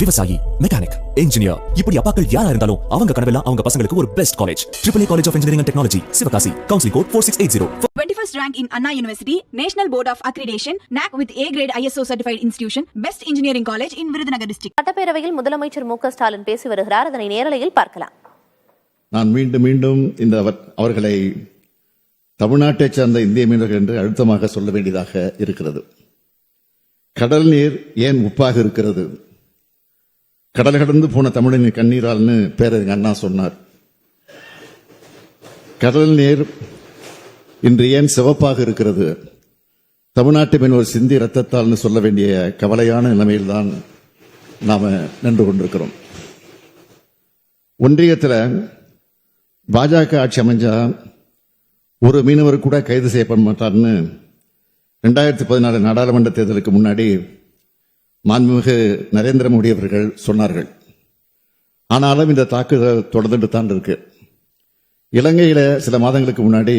விவசாயி, mechanic, engineer, இப்படி அப்பாக்கள் யாரா இருந்தாலும் அவங்க கனவெல்லாம் அவங்க பசங்களுக்கு ஒரு best college. AAA College of Engineering and Technology, Sivakasi. Counseling code 4680. 21st rank in Anna University, National Board of Accreditation, NAC with A grade ISO certified institution, best engineering college in Virudhunagar district. சட்டப்பேரவையில் முதலமைச்சர் மு.க. ஸ்டாலின் பேசி வருகிறார். அதனை நேரலையில் பார்க்கலாம். நான் மீண்டும் இந்த அவர்களை தமிழ்நாட்டைச் சார்ந்த இந்திய மீனவர்கள் என்று அழுத்தமாக சொல்ல வேண்டியதாக இருக்கிறது. கடல் நீர் ஏன் உப்பாக இருக்கிறது? கடல் கடந்து போன தமிழனின் கண்ணீரால்னு பேரறிஞர் அண்ணா சொன்னார். கடல் நீர் இன்று ஏன் சிவப்பாக இருக்கிறது? தமிழ்நாட்டு மீனவர் சிந்தி ரத்தத்தால்னு சொல்ல வேண்டிய கவலையான நிலைமையில்தான் நாம நின்று கொண்டிருக்கிறோம். ஒன்றியத்தில் பாஜக ஆட்சி அமைஞ்சா ஒரு மீனவர் கூட கைது செய்யப்பட மாட்டார்னு 2014 நாடாளுமன்ற தேர்தலுக்கு முன்னாடி மாண்புமிகு நரேந்திர மோடி அவர்கள் சொன்னார்கள். ஆனாலும் இந்த தாக்குதல் தொடர்ந்துட்டு தான் இருக்கு. இலங்கையில சில மாதங்களுக்கு முன்னாடி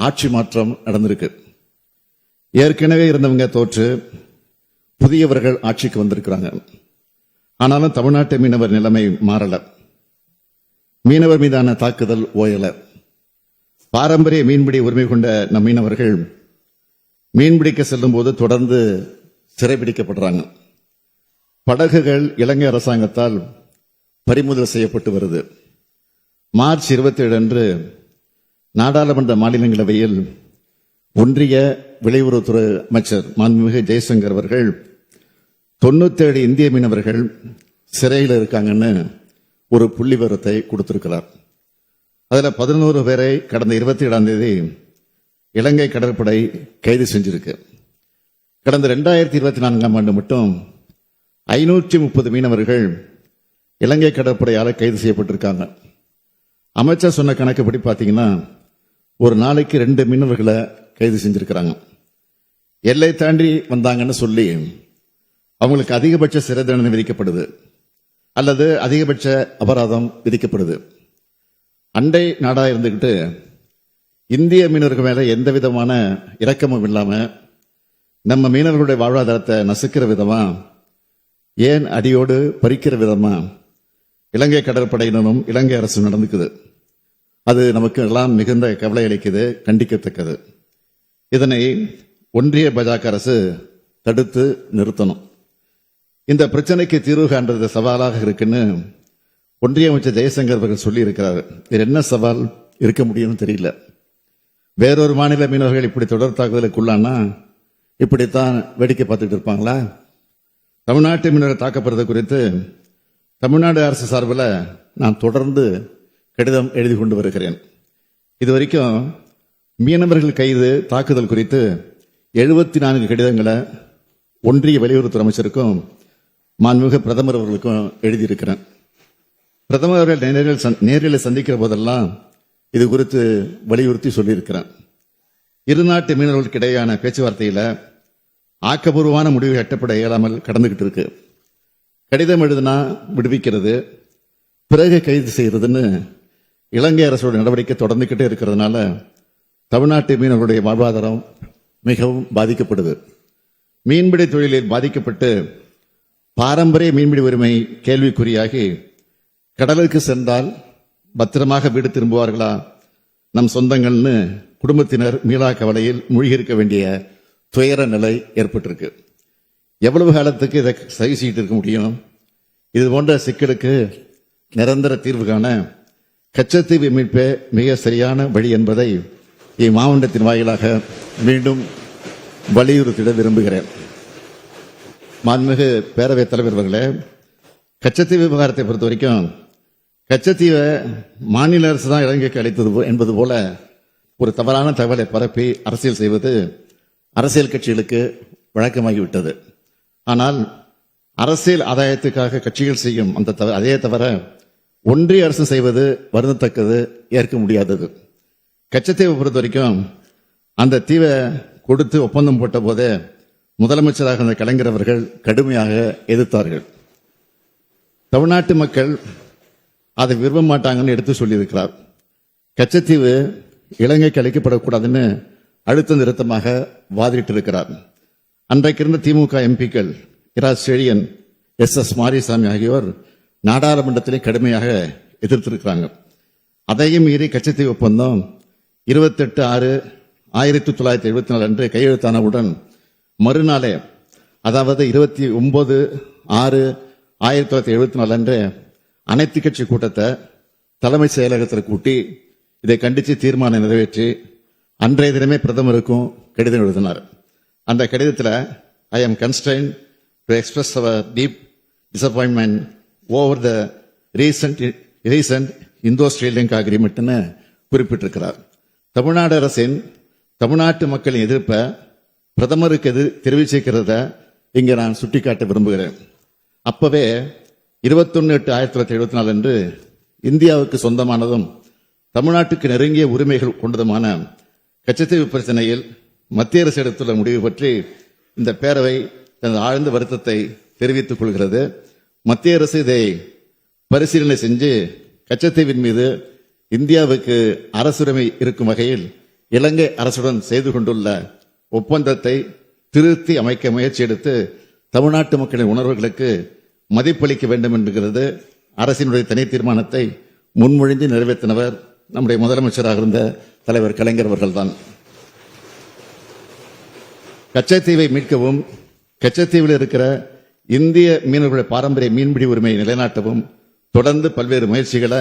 ஆட்சி மாற்றம் நடந்திருக்கு. ஏற்கனவே இருந்தவங்க தோற்று புதியவர்கள் ஆட்சிக்கு வந்திருக்கிறாங்க. ஆனாலும் தமிழ்நாட்டு மீனவர் நிலைமை மாறல. மீனவர் மீதான தாக்குதல் ஓயல. பாரம்பரிய மீன்பிடி உரிமை கொண்ட நம் மீனவர்கள் மீன்பிடிக்க செல்லும் போது தொடர்ந்து சிறைபிடிக்கப்படுறாங்க. படகுகள் இலங்கை அரசாங்கத்தால் பறிமுதல் செய்யப்பட்டு வருது. மார்ச் 27 அன்று நாடாளுமன்ற மாநிலங்களவையில் ஒன்றிய வெளியுறவுத்துறை அமைச்சர் மாண்புமிகு ஜெய்சங்கர் அவர்கள் 97 இந்திய மீனவர்கள் சிறையில் இருக்காங்கன்னு ஒரு புள்ளி விவரத்தை கொடுத்திருக்கிறார். அதுல 11 பேரை கடந்த 27ஆம் தேதி இலங்கை கடற்படை கைது செஞ்சிருக்கு. கடந்த 2024ஆம் ஆண்டு மட்டும் 530 மீனவர்கள் இலங்கை கடற்படையால் கைது செய்யப்பட்டிருக்காங்க. அமைச்சர் சொன்ன கணக்குப்படி பார்த்தீங்கன்னா ஒரு நாளைக்கு 2 மீனவர்களை கைது செஞ்சிருக்கிறாங்க. எல்லை தாண்டி வந்தாங்கன்னு சொல்லி அவங்களுக்கு அதிகபட்ச சிறை தண்டனை விதிக்கப்படுது அல்லது அதிகபட்ச அபராதம் விதிக்கப்படுது. அண்டை நாடா இருந்துகிட்டு இந்திய மீனவர்கள் மேல எந்த விதமான இரக்கமும் இல்லாம நம்ம மீனவர்களுடைய வாழ்வாதாரத்தை நசுக்கிற விதமா, ஏன் அடியோடு பறிக்கிற விதமா இலங்கை கடற்படையினரும் இலங்கை அரசு நடந்துக்குது. அது நமக்கு எல்லாம் மிகுந்த கவலை அளிக்குது, கண்டிக்கத்தக்கது. இதனை ஒன்றிய பாஜக அரசு தடுத்து நிறுத்தணும். இந்த பிரச்சனைக்கு தீர்வு காண்றது சவாலாக இருக்குன்னு ஒன்றிய அமைச்சர் ஜெயசங்கர் அவர்கள் சொல்லி இருக்கிறார். இது என்ன சவால் இருக்க முடியும்னு தெரியல. வேறொரு மாநில மீனவர்கள் இப்படி தொடர் தாக்குதலுக்குள்ளானா இப்படித்தான் வேடிக்கை பார்த்துட்டு இருப்பாங்களா? தமிழ்நாட்டு மீனவர்கள் தாக்கப்படுறது குறித்து தமிழ்நாடு அரசு சார்பில் நான் தொடர்ந்து கடிதம் எழுதி கொண்டு வருகிறேன். இதுவரைக்கும் மீனவர்கள் கைது தாக்குதல் குறித்து 74 கடிதங்களை ஒன்றிய வெளியுறவுத்துறை அமைச்சருக்கும் மாண்புமிகு பிரதமர் அவர்களுக்கும் எழுதியிருக்கிறேன். பிரதமர் அவர்கள் நேரில் சந்திக்கிற போதெல்லாம் இது குறித்து வலியுறுத்தி சொல்லியிருக்கிறேன். இருநாட்டு மீனவர்களுக்கு இடையான பேச்சுவார்த்தையில ஆக்கப்பூர்வமான முடிவு எட்டப்பட இயலாமல் கடந்துகிட்டு இருக்கு. கடிதம் எழுதினா விடுவிக்கிறது, பிறகு கைது செய்யறதுன்னு இலங்கை அரசோட நடவடிக்கை தொடர்ந்துகிட்டே இருக்கிறதுனால தமிழ்நாட்டு மீனவர்களுடைய வாழ்வாதாரம் மிகவும் பாதிக்கப்படுது. மீன்பிடி தொழிலில் பாதிக்கப்பட்டு பாரம்பரிய மீன்பிடி உரிமை கேள்விக்குறியாகி கடலுக்கு சென்றால் பத்திரமாக வீடு திரும்புவார்களா நம் சொந்தங்கள்னு குடும்பத்தினர் மீளா கவலையில் மூழ்கியிருக்க வேண்டிய துயர நிலை ஏற்பட்டிருக்கு. எவ்வளவு காலத்துக்கு இதை சரி செய்து இருக்க முடியும்? இது போன்ற சிக்கலுக்கு நிரந்தர தீர்வு காண கச்சத்தீவு மீட்பே மிக சரியான வழி என்பதை இம்மாவட்டத்தின் வாயிலாக மீண்டும் வலியுறுத்திட விரும்புகிறேன். மாண்புமிகு பேரவைத் தலைவர் அவர்களே, கச்சத்தீவு விவகாரத்தை பொறுத்த வரைக்கும் கச்சத்தீவை மாநில அரசு தான் இலங்கைக்கு அளித்தது என்பது போல ஒரு தவறான தகவலை பரப்பி அரசியல் செய்வது அரசியல் கட்சிகளுக்கு வழக்கமாகிவிட்டது. ஆனால் அரசியல் ஆதாயத்துக்காக கட்சிகள் செய்யும் அதே தவிர ஒன்றிய அரசு செய்வது வருந்தத்தக்கது, ஏற்க முடியாதது. கச்சத்தீவை பொறுத்த வரைக்கும் அந்த தீவை கொடுத்து ஒப்பந்தம் போட்ட போதே முதலமைச்சராக இருந்த கலைஞர் அவர்கள் கடுமையாக எதிர்த்தார்கள். தமிழ்நாட்டு மக்கள் அதை விரும்ப மாட்டாங்கன்னு எடுத்து சொல்லியிருக்கிறார். கச்சத்தீவு இலங்கைக்கு அளிக்கப்படக்கூடாதுன்னு அழுத்த நிறுத்தமாக வாதிட்டு இருக்கிறார். அன்றைக்கு இருந்த திமுக எம்பிக்கள் இரா செழியன், SS மாரிசாமி ஆகியோர் நாடாளுமன்றத்திலே கடுமையாக எதிர்த்திருக்கிறாங்க. அதையும் மீறி கச்சத்தீவு ஒப்பந்தம் 28/6/1974 அன்று கையெழுத்தானவுடன் மறுநாளே, அதாவது 29/6/1974 அன்று அனைத்து கட்சி கூட்டத்தை தலைமை செயலகத்தில் கூட்டி இதை கண்டித்து தீர்மானம் நிறைவேற்றி அன்றைய தினமே பிரதமருக்கும் கடிதம் எழுதினார். அந்த கடிதத்தில் I am constrained to express our deep disappointment over the recent Indo-Sri Lanka agreement குறிப்பிட்டிருக்கிறார். தமிழ்நாடு அரசின் தமிழ்நாட்டு மக்களின் எதிர்ப்பை பிரதமருக்கு தெரிவிச்சிருக்கிறத இங்கே நான் சுட்டிக்காட்ட விரும்புகிறேன். அப்பவே 21/8/1974 அன்று இந்தியாவுக்கு சொந்தமானதும் தமிழ்நாட்டுக்கு நெருங்கிய உரிமைகள் கொண்டதுமான கச்சத்தீவு பிரச்சனையில் மத்திய அரசு எடுத்துள்ள முடிவு பற்றி இந்த பேரவை தனது ஆழ்ந்த வருத்தத்தை தெரிவித்துக் கொள்கிறது. மத்திய அரசு இதை பரிசீலனை செஞ்சு கச்சத்தீவின் மீது இந்தியாவுக்கு அரசுரிமை இருக்கும் வகையில் இலங்கை அரசுடன் செய்து கொண்டுள்ள ஒப்பந்தத்தை திருத்தி அமைக்க முயற்சி எடுத்து தமிழ்நாட்டு மக்களின் உணர்வுகளுக்கு மதிப்பளிக்க வேண்டும் என்கிறது அரசினுடைய தனி தீர்மானத்தை முன்மொழிந்து நிறைவேற்றினவர் நம்முடைய முதலமைச்சராக இருந்த தலைவர் கலைஞர் அவர்கள்தான். கச்சத்தீவை மீட்கவும் கச்சத்தீவில் இருக்கிற இந்திய மீனவர்களுடைய பாரம்பரிய மீன்பிடி உரிமையை நிலைநாட்டவும் தொடர்ந்து பல்வேறு முயற்சிகளை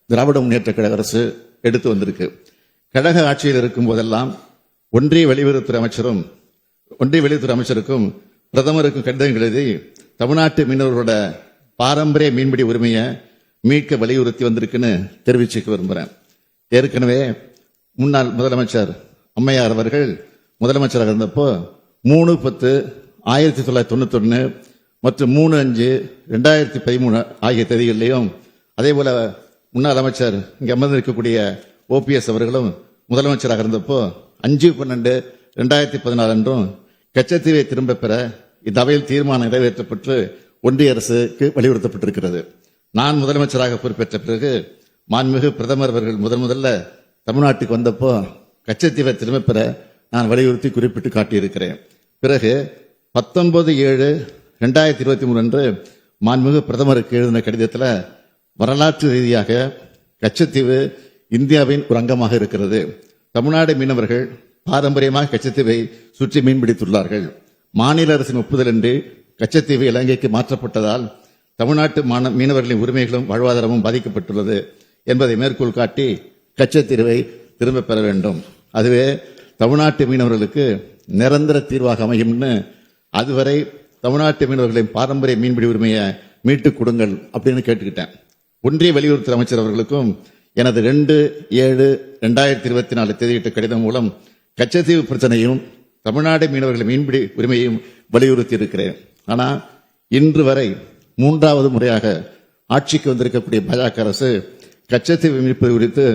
திராவிட முன்னேற்ற கழக அரசு எடுத்து வந்திருக்கு. கழக ஆட்சியில் இருக்கும் போதெல்லாம் ஒன்றிய வெளியுறவுத்துறை அமைச்சருக்கும் பிரதமருக்கும் கடிதம் எழுதி தமிழ்நாட்டு மீனவர்களோட பாரம்பரிய மீன்பிடி உரிமையை மீட்க வலியுறுத்தி வந்திருக்குன்னு தெரிவிச்சுக்க விரும்புகிறேன். ஏற்கனவே முன்னாள் முதலமைச்சர் அம்மையார் அவர்கள் முதலமைச்சராக இருந்தப்போ 3/10/1991 மற்றும் 3/5/2013 ஆகிய தேதிகளிலையும், அதே போல முன்னாள் அமைச்சர் இங்கே அமர்ந்திருக்கக்கூடிய OPS அவர்களும் முதலமைச்சராக இருந்தப்போ 5/12/2014 அன்றும் கச்சத்தீவை திரும்ப பெற இந்த அவையில் தீர்மானம் நிறைவேற்றப்பட்டு ஒன்றிய அரசுக்கு வலியுறுத்தப்பட்டிருக்கிறது. நான் முதலமைச்சராக பொறுப்பேற்ற பிறகு மாண்புமிகு பிரதமர் அவர்கள் முதல்ல தமிழ்நாட்டுக்கு வந்தப்போ கச்சத்தீவை திரும்ப பெற நான் வலியுறுத்தி குறிப்பிட்டு காட்டியிருக்கிறேன். பிறகு 19/7/2023 அன்று மாண்புமிகு பிரதமருக்கு எழுதின கடிதத்தில் வரலாற்று ரீதியாக கச்சத்தீவு இந்தியாவின் ஒரு அங்கமாக இருக்கிறது. தமிழ்நாடு மீனவர்கள் பாரம்பரியமாக கச்சத்தீவை சுற்றி மீன்பிடித்துள்ளார்கள். மாநில அரசின் ஒப்புதலின்றி கச்சத்தீவு இலங்கைக்கு மாற்றப்பட்டதால் தமிழ்நாட்டு மீனவர்களின் உரிமைகளும் வாழ்வாதாரமும் பாதிக்கப்பட்டுள்ளது என்பதை மேற்கோள் காட்டி கச்சத்தீவை திரும்ப பெற வேண்டும். அதுவே தமிழ்நாட்டு மீனவர்களுக்கு நிரந்தர தீர்வாக அமையும்னு, அதுவரை தமிழ்நாட்டு மீனவர்களின் பாரம்பரிய மீன்பிடி உரிமையை மீட்டுக் கொடுங்கள் அப்படின்னு கேட்டுக்கிட்டேன். ஒன்றிய வெளியுறவுத்துறை அமைச்சர் அவர்களுக்கும் எனது 2/7/2024 தேதியிட்ட கடிதம் மூலம் கச்சத்தீவு பிரச்சனையும் தமிழ்நாடு மீனவர்களின் மீன்பிடி உரிமையையும் வலியுறுத்தி இருக்கிறேன். ஆனால் இன்று வரை 3வது முறையாக ஆட்சிக்கு வந்திருக்கக்கூடிய பாஜக அரசு கச்சத்தீவு மீட்பது குறித்து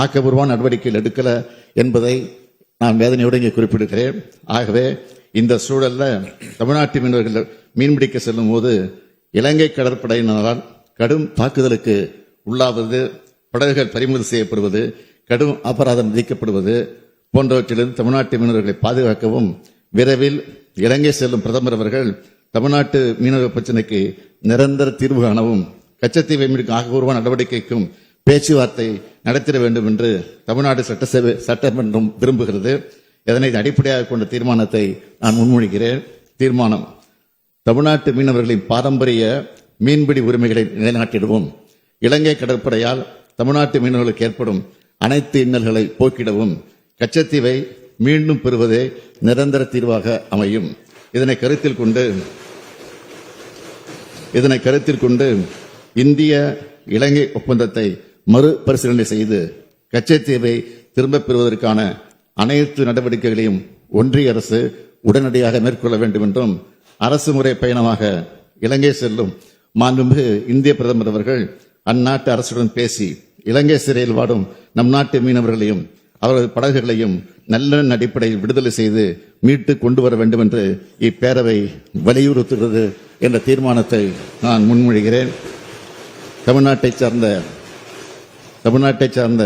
ஆக்கப்பூர்வமான நடவடிக்கைகள் எடுக்கல என்பதை நான் வேதனையோடு இங்கே குறிப்பிடுகிறேன். ஆகவே இந்த சூழல்ல தமிழ்நாட்டு மீனவர்கள் மீன்பிடிக்க செல்லும் போது இலங்கை கடற்படையினரால் கடும் தாக்குதலுக்கு உள்ளாவது, படகுகள் பறிமுதல் செய்யப்படுவது, கடும் அபராதம் விதிக்கப்படுவது போன்றவற்றிலிருந்து தமிழ்நாட்டு மீனவர்களை பாதுகாக்கவும் விரைவில் இலங்கை செல்லும் பிரதமர் அவர்கள் தமிழ்நாட்டு மீனவர் பிரச்சனைக்கு நிரந்தர தீர்வு காணவும் கச்சத்தீவை மீட்கும் ஆக்கப்பூர்வமான நடவடிக்கைக்கும் பேச்சுவார்த்தை நடத்திட வேண்டும் என்று தமிழ்நாடு சட்டமன்றம் விரும்புகிறது. இதனை அடிப்படையாக கொண்ட தீர்மானத்தை நான் முன்மொழிகிறேன். தீர்மானம்: தமிழ்நாட்டு மீனவர்களின் பாரம்பரிய மீன்பிடி உரிமைகளை நிலைநாட்டிடவும், இலங்கை கடற்படையால் தமிழ்நாட்டு மீனவர்களுக்கு ஏற்படும் அனைத்து இன்னல்களை போக்கிடவும் கச்சத்தீவை மீண்டும் பெறுவதே நிரந்தர தீர்வாக அமையும். இதனை கருத்தில் கொண்டு இந்திய இலங்கை ஒப்பந்தத்தை மறுபரிசீலனை செய்து கச்சத்தீவை திரும்பப் பெறுவதற்கான அனைத்து நடவடிக்கைகளையும் ஒன்றிய அரசு உடனடியாக மேற்கொள்ள வேண்டும் என்றும், அரசு முறை பயணமாக இலங்கை செல்லும் மாண்புமிகு இந்திய பிரதமர் அவர்கள் அந்நாட்டு அரசுடன் பேசி இலங்கை சிறையில் வாடும் நம் நாட்டு மீனவர்களையும் அவரது படகுகளையும் நல்லெண்ண அடிப்படையில் விடுதலை செய்து மீட்டு கொண்டு வர வேண்டும் என்று இப்பேரவை வலியுறுத்துகிறது என்ற தீர்மானத்தை நான் முன்மொழிகிறேன். தமிழ்நாட்டை சார்ந்த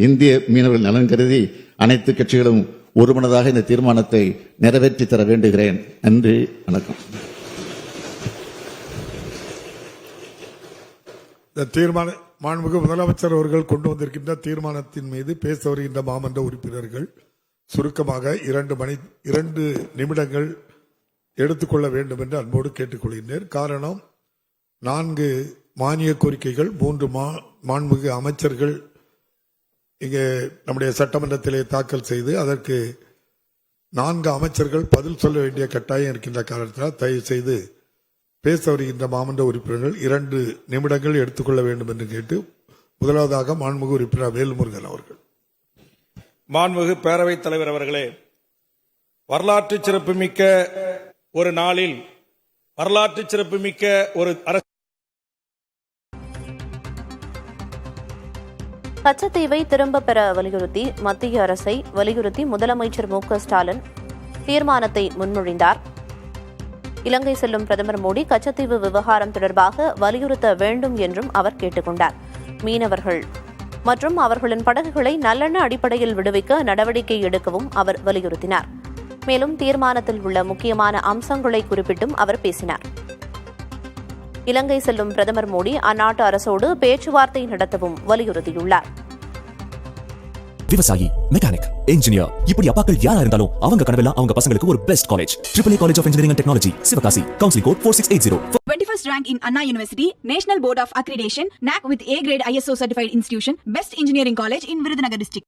இந்திய மீனவர்கள் நலன் கருதி அனைத்து கட்சிகளும் ஒருமனதாக இந்த தீர்மானத்தை நிறைவேற்றி தர வேண்டுகிறேன். நன்றி, வணக்கம். இந்த தீர்மான மாண்புமிகு முதலமைச்சர் அவர்கள் கொண்டு வந்திருக்கின்ற தீர்மானத்தின் மீது பேச வருகின்ற மாமன்ற உறுப்பினர்கள் சுருக்கமாக 2 நிமிடங்கள் எடுத்துக்கொள்ள வேண்டும் என்று அன்போடு கேட்டுக்கொள்கின்றேன். காரணம் 4 மானிய கோரிக்கைகள் 3 மாண்புமிகு அமைச்சர்கள் இங்கே நம்முடைய சட்டமன்றத்திலே தாக்கல் செய்து அதற்கு 4 அமைச்சர்கள் பதில் சொல்ல வேண்டிய கட்டாயம் இருக்கின்ற காரணத்தினால் தயவு செய்து பேச வருகின்ற மாமன்ற உறுப்பினர்கள் 2 நிமிடங்கள் எடுத்துக்கொள்ள வேண்டும் என்று கேட்டு முதலாவதாக மாண்புமிகு உறுப்பினர் வேல்முருகன் அவர்கள். மாண்புமிகு பேரவைத் தலைவர் அவர்களே, வரலாற்று சிறப்புமிக்க ஒரு நாளில் வரலாற்று சிறப்புமிக்க ஒரு அரசு கச்சத்தீவை திரும்ப பெற வலியுறுத்தி மத்திய அரசை வலியுறுத்தி முதலமைச்சர் மு.க.ஸ்டாலின் தீர்மானத்தை முன்மொழிந்தார். இலங்கை செல்லும் பிரதமர் மோடி கச்சத்தீவு விவகாரம் தொடர்பாக வலியுறுத்த வேண்டும் என்றும் அவர் கேட்டுக் கொண்டார். மீனவர்கள் மற்றும் அவர்களின் படகுகளை நல்லெண்ண அடிப்படையில் விடுவிக்க நடவடிக்கை எடுக்கவும் அவர் வலியுறுத்தினார். மேலும் தீர்மானத்தில் உள்ள முக்கியமான அம்சங்களை குறிப்பிட்டும் அவர் பேசினார். இலங்கை செல்லும் பிரதமர் மோடி அந்நாட்டு அரசோடு பேச்சுவார்த்தை நடத்தவும் வலியுறுத்தியுள்ளார். விவசாயி, மெக்கானிக், இன்ஜினியர், இப்படி அப்பாக்கள் யாரா இருந்தாலும் அவங்க கனவெல்லாம் அவங்க பசங்களுக்கு ஒரு best college. AAA college of engineering and technology, Sivakasi. Counselling code 4680. 21st rank in Anna University, National Board of Accreditation, NAC with A grade ISO certified institution, best engineering college in Virudhunagar district.